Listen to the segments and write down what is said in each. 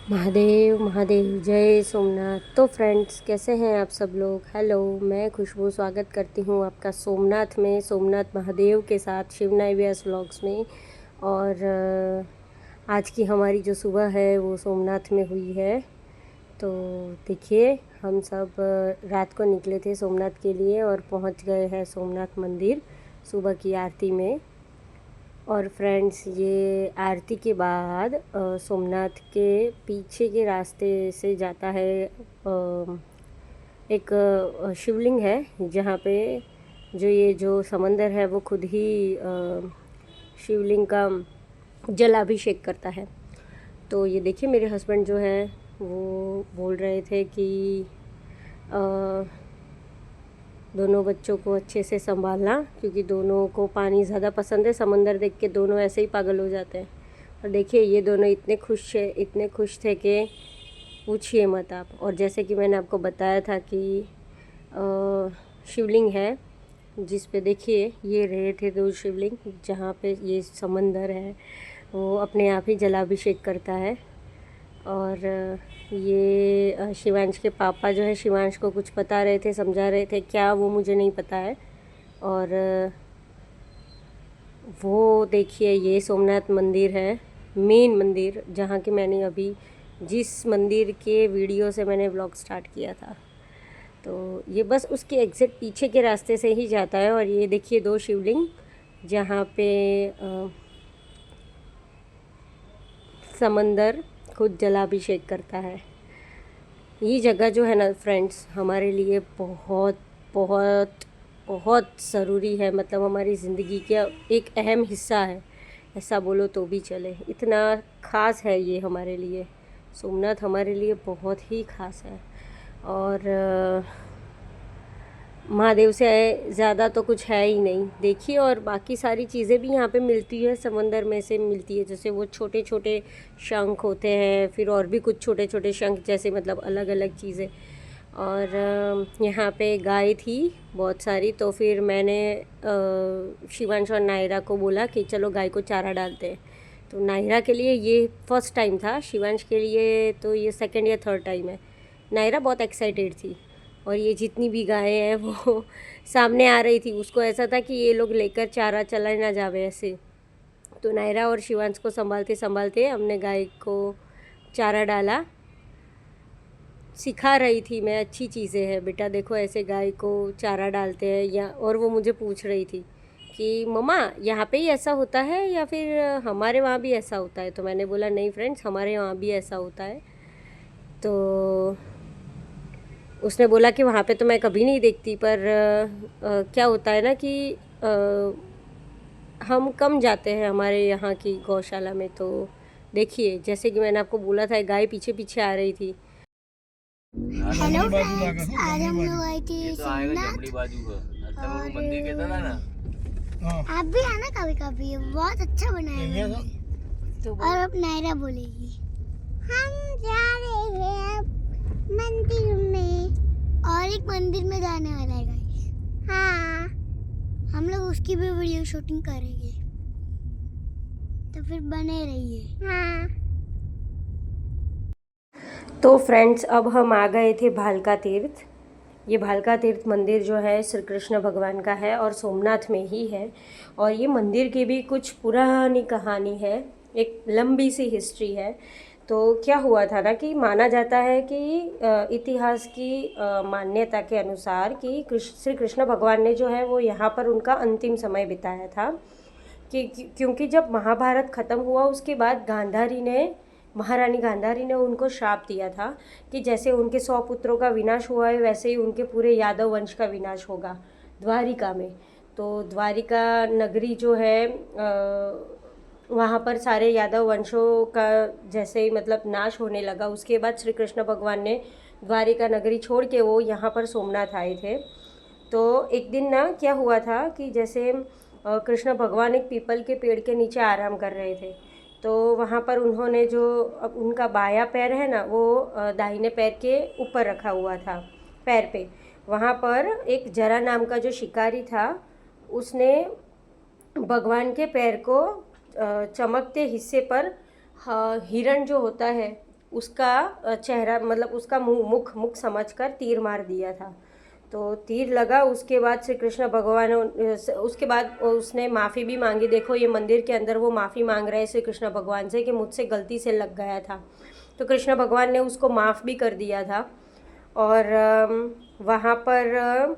महादेव महादेव, जय सोमनाथ। तो फ्रेंड्स, कैसे हैं आप सब लोग। हेलो, मैं खुशबू स्वागत करती हूँ आपका सोमनाथ में, सोमनाथ महादेव के साथ शिवनाई व्यास व्लॉग्स में। और आज की हमारी जो सुबह है वो सोमनाथ में हुई है। तो देखिए, हम सब रात को निकले थे सोमनाथ के लिए और पहुँच गए हैं सोमनाथ मंदिर सुबह की आरती में। और फ्रेंड्स, ये आरती के बाद सोमनाथ के पीछे के रास्ते से जाता है एक शिवलिंग है, जहाँ पे जो समंदर है वो खुद ही शिवलिंग का जलाभिषेक करता है। तो ये देखिए, मेरे हस्बैंड जो है वो बोल रहे थे कि दोनों बच्चों को अच्छे से संभालना, क्योंकि दोनों को पानी ज़्यादा पसंद है। समंदर देख के दोनों ऐसे ही पागल हो जाते हैं। और देखिए, ये दोनों इतने खुश थे कि पूछिए मत आप। और जैसे कि मैंने आपको बताया था कि शिवलिंग है, जिस पे देखिए ये रहे थे दो शिवलिंग, जहाँ पे ये समंदर है वो अपने आप ही जलाभिषेक करता है। और ये शिवांश के पापा जो है शिवांश को कुछ बता रहे थे, समझा रहे थे, क्या वो मुझे नहीं पता है। और वो देखिए, ये सोमनाथ मंदिर है, मेन मंदिर, जहाँ के मैंने अभी जिस मंदिर के वीडियो से मैंने व्लॉग स्टार्ट किया था। तो ये बस उसके एग्जैक्ट पीछे के रास्ते से ही जाता है। और ये देखिए दो शिवलिंग, जहाँ पे समंदर खुद जलाभिषेक करता है। ये जगह जो है ना फ्रेंड्स, हमारे लिए बहुत बहुत बहुत ज़रूरी है। मतलब हमारी ज़िंदगी का एक अहम हिस्सा है, ऐसा बोलो तो भी चले। इतना ख़ास है ये हमारे लिए। सोमनाथ हमारे लिए बहुत ही ख़ास है। और महादेव से ज़्यादा तो कुछ है ही नहीं, देखिए। और बाकी सारी चीज़ें भी यहाँ पे मिलती है, समंदर में से मिलती है। जैसे वो छोटे छोटे शंख होते हैं, फिर और भी कुछ छोटे छोटे शंख जैसे, मतलब अलग अलग चीज़ें। और यहाँ पे गाय थी बहुत सारी। तो फिर मैंने शिवांश और नायरा को बोला कि चलो गाय को चारा डालते हैं। तो नायरा के लिए ये फर्स्ट टाइम था, शिवांश के लिए तो ये सेकंड या थर्ड टाइम है। नायरा बहुत एक्साइटेड थी। और ये जितनी भी गायें हैं वो सामने आ रही थी, उसको ऐसा था कि ये लोग लेकर चारा चला ना जावे ऐसे। तो नायरा और शिवांश को संभालते संभालते हमने गाय को चारा डाला। सिखा रही थी मैं, अच्छी चीज़ें हैं बेटा, देखो ऐसे गाय को चारा डालते हैं या। और वो मुझे पूछ रही थी कि मम्मा यहाँ पे ही ऐसा होता है या फिर हमारे वहाँ भी ऐसा होता है। तो मैंने बोला नहीं फ्रेंड्स, हमारे वहाँ भी ऐसा होता है। तो उसने बोला कि वहाँ पे तो मैं कभी नहीं देखती, पर क्या होता है ना कि हम कम जाते हैं हमारे यहाँ की गौशाला में। तो देखिए, जैसे कि मैंने आपको बोला था, गाय पीछे पीछे आ रही थी। हेलो फ्रेंड्स, आज हम लोग आए थे सोमनाथ। और मंदिर के था ना। आप भी आना कभी कभी, बहुत अच्छा बना है मंदिर। तो और अब नायरा बोलेगी। हम जा रहे हैं मंदिर में, और एक मंदिर में जाने वाला है गाइस। हाँ, हम लोग उसकी भी वीडियो शूटिंग करेंगे, तो फिर बने रहिए। हाँ। तो फ्रेंड्स, अब हम आ गए थे भालका तीर्थ। ये भालका तीर्थ मंदिर जो है श्री कृष्ण भगवान का है और सोमनाथ में ही है। और ये मंदिर की भी कुछ पुरानी कहानी है, एक लंबी सी हिस्ट्री है। तो क्या हुआ था ना कि माना जाता है कि इतिहास की मान्यता के अनुसार कि श्री कृष्ण भगवान ने जो है वो यहाँ पर उनका अंतिम समय बिताया था। क्योंकि जब महाभारत ख़त्म हुआ उसके बाद महारानी गांधारी ने उनको श्राप दिया था कि जैसे उनके 100 पुत्रों का विनाश हुआ है, वैसे ही उनके पूरे यादव वंश का विनाश होगा द्वारिका में। तो द्वारिका नगरी जो है, वहाँ पर सारे यादव वंशों का जैसे ही मतलब नाश होने लगा, उसके बाद श्री कृष्ण भगवान ने द्वारिका नगरी छोड़ के वो यहाँ पर सोमनाथ आए थे। तो एक दिन ना क्या हुआ था कि जैसे कृष्ण भगवान एक पीपल के पेड़ के नीचे आराम कर रहे थे। तो वहाँ पर उन्होंने जो अब उनका बायां पैर है ना, वो दाहिने पैर के ऊपर रखा हुआ था, पैर पे। वहाँ पर एक जरा नाम का जो शिकारी था, उसने भगवान के पैर को चमकते हिस्से पर हिरण जो होता है उसका चेहरा मतलब उसका मुख समझकर तीर मार दिया था। तो तीर लगा, उसके बाद श्री कृष्ण भगवान उसके बाद उसने माफ़ी भी मांगी। देखो ये मंदिर के अंदर वो माफ़ी मांग रहे हैं श्री कृष्ण भगवान से कि मुझसे गलती से लग गया था। तो कृष्ण भगवान ने उसको माफ़ भी कर दिया था। और वहाँ पर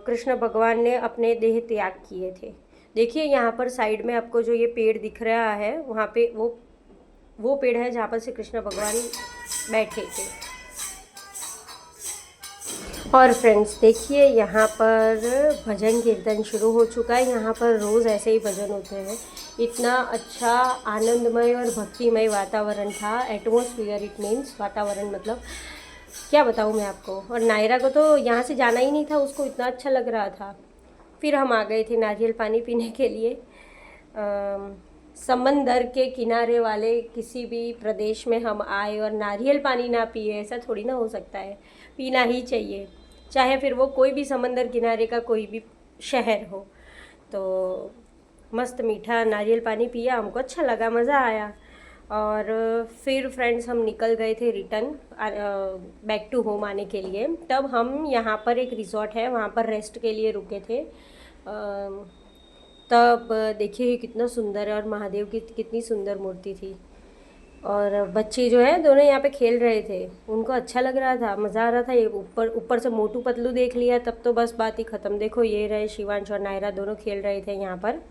कृष्ण भगवान ने अपने देह त्याग किए थे। देखिए यहाँ पर साइड में आपको जो ये पेड़ दिख रहा है, वहाँ पे वो पेड़ है जहाँ पर श्री कृष्ण भगवान बैठे थे। और फ्रेंड्स देखिए यहाँ पर भजन कीर्तन शुरू हो चुका है। यहाँ पर रोज़ ऐसे ही भजन होते हैं। इतना अच्छा आनंदमय और भक्तिमय वातावरण था। एटमॉस्फियर इट मीन्स वातावरण, मतलब क्या बताऊँ मैं आपको। और नायरा को तो यहाँ से जाना ही नहीं था, उसको इतना अच्छा लग रहा था। फिर हम आ गए थे नारियल पानी पीने के लिए। समंदर के किनारे वाले किसी भी प्रदेश में हम आए और नारियल पानी ना पिए, ऐसा थोड़ी ना हो सकता है। पीना ही चाहिए, चाहे फिर वो कोई भी समंदर किनारे का कोई भी शहर हो। तो मस्त मीठा नारियल पानी पिया, हमको अच्छा लगा, मज़ा आया। और फिर फ्रेंड्स हम निकल गए थे रिटर्न बैक टू होम आने के लिए। तब हम यहाँ पर एक रिज़ॉर्ट है वहाँ पर रेस्ट के लिए रुके थे। तब देखिए कितना सुंदर है और महादेव की कितनी सुंदर मूर्ति थी। और बच्चे जो है दोनों यहाँ पे खेल रहे थे, उनको अच्छा लग रहा था, मज़ा आ रहा था। ये ऊपर से मोटू पतलू देख लिया तब तो बस बात ही ख़त्म। देखो ये रहे शिवांश और नायरा, दोनों खेल रहे थे यहाँ पर।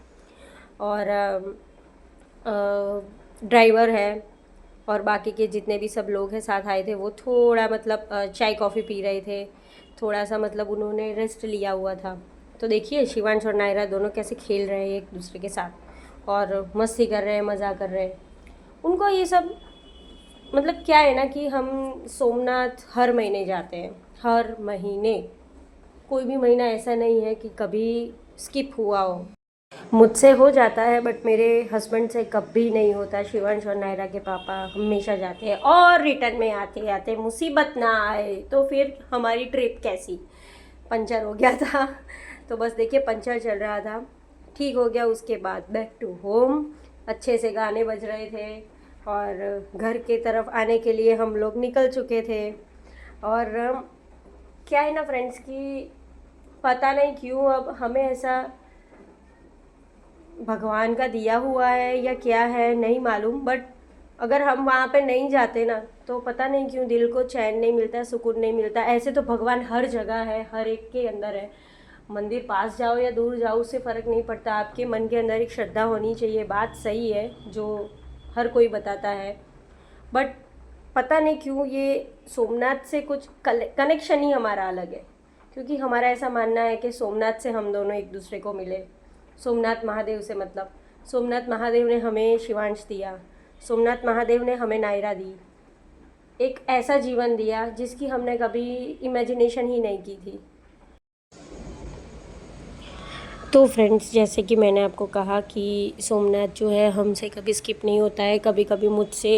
और ड्राइवर है और बाकी के जितने भी सब लोग हैं साथ आए थे, वो थोड़ा मतलब चाय कॉफ़ी पी रहे थे, थोड़ा सा मतलब उन्होंने रेस्ट लिया हुआ था। तो देखिए शिवांश और नायरा दोनों कैसे खेल रहे हैं एक दूसरे के साथ और मस्ती कर रहे हैं, मज़ा कर रहे हैं। उनको ये सब मतलब क्या है ना कि हम सोमनाथ हर महीने जाते हैं, हर महीने। कोई भी महीना ऐसा नहीं है कि कभी स्किप हुआ हो। मुझसे हो जाता है बट मेरे हस्बैंड से कभी नहीं होता। शिवांश और नायरा के पापा हमेशा जाते हैं और रिटर्न में आते आते मुसीबत ना आए तो फिर हमारी ट्रिप कैसी। पंचर हो गया था तो बस देखिए पंचर चल रहा था, ठीक हो गया। उसके बाद बैक टू होम, अच्छे से गाने बज रहे थे और घर के तरफ आने के लिए हम लोग निकल चुके थे। और क्या है ना फ्रेंड्स कि पता नहीं क्यों अब हमें ऐसा भगवान का दिया हुआ है या क्या है नहीं मालूम, बट अगर हम वहाँ पे नहीं जाते ना तो पता नहीं क्यों दिल को चैन नहीं मिलता, सुकून नहीं मिलता। ऐसे तो भगवान हर जगह है, हर एक के अंदर है। मंदिर पास जाओ या दूर जाओ उससे फ़र्क नहीं पड़ता, आपके मन के अंदर एक श्रद्धा होनी चाहिए। बात सही है जो हर कोई बताता है, बट पता नहीं क्यों ये सोमनाथ से कुछ कनेक्शन ही हमारा अलग है। क्योंकि हमारा ऐसा मानना है कि सोमनाथ से हम दोनों एक दूसरे को मिले। सोमनाथ महादेव से मतलब सोमनाथ महादेव ने हमें शिवांश दिया, सोमनाथ महादेव ने हमें नायरा दी, एक ऐसा जीवन दिया जिसकी हमने कभी इमेजिनेशन ही नहीं की थी। तो फ्रेंड्स जैसे कि मैंने आपको कहा कि सोमनाथ जो है हमसे कभी स्किप नहीं होता है। कभी कभी मुझसे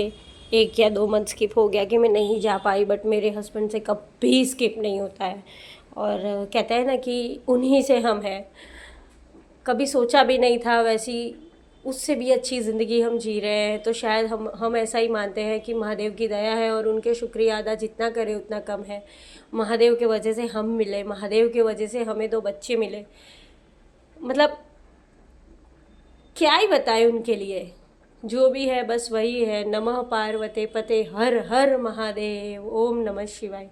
1 या 2 मंथ स्किप हो गया कि मैं नहीं जा पाई, बट मेरे हस्बैंड से कभी स्किप नहीं होता है। और कहते हैं ना कि उन्हीं से हम हैं। कभी सोचा भी नहीं था, वैसी उससे भी अच्छी ज़िंदगी हम जी रहे हैं। तो शायद हम ऐसा ही मानते हैं कि महादेव की दया है और उनके शुक्रिया अदा जितना करें उतना कम है। महादेव के वजह से हम मिले, महादेव के वजह से हमें 2 बच्चे मिले। मतलब क्या ही बताएं उनके लिए, जो भी है बस वही है। नमः पार्वते पते हर हर महादेव, ओम नमः शिवाय।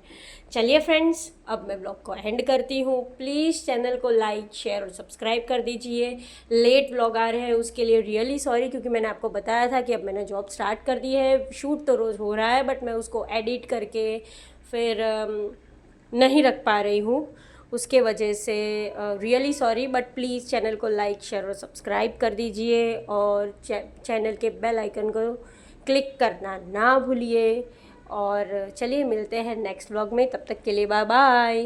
चलिए फ्रेंड्स अब मैं ब्लॉग को एंड करती हूँ। प्लीज़ चैनल को लाइक शेयर और सब्सक्राइब कर दीजिए। लेट ब्लॉग आ रहे हैं उसके लिए रियली सॉरी, क्योंकि मैंने आपको बताया था कि अब मैंने जॉब स्टार्ट कर दी है। शूट तो रोज़ हो रहा है बट मैं उसको एडिट करके फिर नहीं रख पा रही हूँ, उसके वजह से really sorry. But please channel को लाइक शेयर और सब्सक्राइब कर दीजिए और चैनल के बेल आइकन को क्लिक करना ना भूलिए। और चलिए मिलते हैं नेक्स्ट व्लॉग में, तब तक के लिए बाय बाय।